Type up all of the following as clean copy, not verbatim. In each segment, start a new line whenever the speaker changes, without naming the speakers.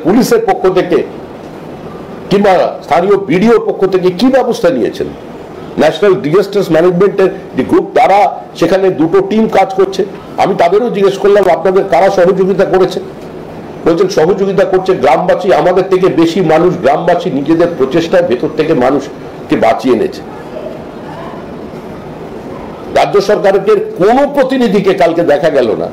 পুলিশের পক্ষ থেকে কিংবা স্থানীয় বিডিওর পক্ষ থেকে কি ব্যবস্থা নিয়েছেন? ন্যাশনাল ডিজাস্টার ম্যানেজমেন্টের যে গ্রুপ, তারা সেখানে দুটো টিম কাজ করছে। আমি তাদেরও জিজ্ঞেস করলাম আপনাদের কারা সহযোগিতা করেছে, বলছেন সহযোগিতা করছে গ্রামবাসী, আমাদের থেকে বেশি মানুষ গ্রামবাসী নিজেদের প্রচেষ্টায় ভেতর থেকে মানুষকে বাঁচিয়ে এনেছে। রাজ্য সরকারের কোন প্রতিনিধিকে কালকে দেখা গেল না।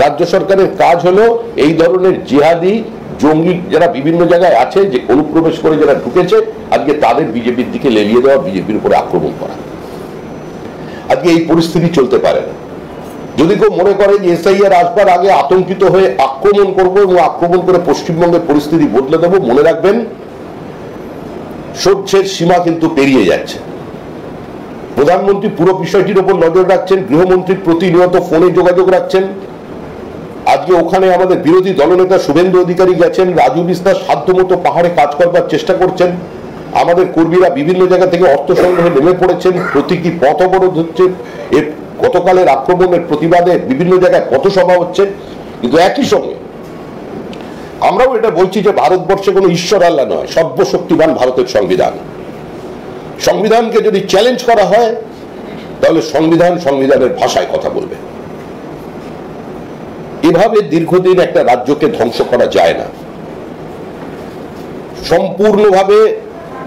রাজ্য সরকারের কাজ হলো এই ধরনের জিহাদি জঙ্গি যারা বিভিন্ন জায়গায় আছে, যে অনুপ্রবেশ করে যারা ঢুকেছে, আজকে তাদের বিজেপির দিকে লেলিয়ে দেওয়া, বিজেপির উপরে আক্রমণ করা। আজকে এই পরিস্থিতি চলতে পারে না। যদি কেউ মনে করে যে এসআইআর আসবার আগে আতঙ্কিত হয়ে আক্রমণ করবো এবং আক্রমণ করে পশ্চিমবঙ্গের পরিস্থিতি বদলে দেবো, মনে রাখবেন সহ্যের সীমা কিন্তু পেরিয়ে যাচ্ছে। প্রধানমন্ত্রী পুরো বিষয়টির উপর নজর রাখছেন, গৃহমন্ত্রী প্রতিনিয়ত ফোনে যোগাযোগ রাখছেন। আজকে ওখানে আমাদের বিরোধী দলনেতা শুভেন্দু অধিকারী গেছেন, রাজু বিস্তার সাধ্যমতো পাহাড়ে কাজ করবার চেষ্টা করছেন। আমাদের কর্মীরা বিভিন্ন জায়গা থেকে অর্থ সংগ্রহে নেমে পড়েছেন, প্রতীকী পথ অবরোধ হচ্ছে, গতকালের আক্রমণের প্রতিবাদে বিভিন্ন জায়গায় পথসভা হচ্ছে। কিন্তু একই সঙ্গে আমরাও এটা বলছি যে ভারতবর্ষে কোনো ঈশ্বর আল্লাহ নয়, সর্বশক্তিমান ভারতের সংবিধান। সংবিধানকে যদি চ্যালেঞ্জ করা হয় তাহলে সংবিধান সংবিধানের ভাষায় কথা বলবে। এভাবে দীর্ঘদিন একটা রাজ্যকে ধ্বংস করা যায় না। সম্পূর্ণভাবে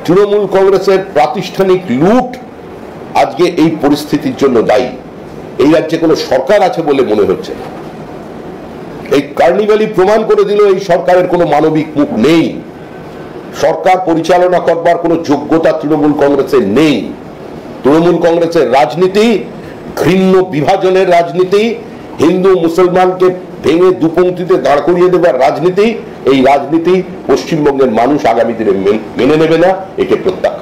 তৃণমূল কংগ্রেসের প্রাতিষ্ঠানিক লুট আজকে এই পরিস্থিতির জন্য দায়ী। এই রাজ্যে কোনো সরকার আছে বলে মনে হচ্ছে না। এই কার্নিভালি প্রমাণ করে দিল এই সরকারের কোনো মানবিক মুখ নেই। সরকার পরিচালনা করবার কোনো যোগ্যতা তৃণমূল কংগ্রেসের নেই। তৃণমূল কংগ্রেসের রাজনীতি ঘৃণ্য বিভাজনের রাজনীতি, হিন্দু মুসলমানকে ভেঙে দুপংক্তিতে দাঁড় করিয়ে দেবার রাজনীতি। এই রাজনীতি পশ্চিমবঙ্গের মানুষ আগামী দিনে মেনে নেবে না, একে প্রত্যাখ্যান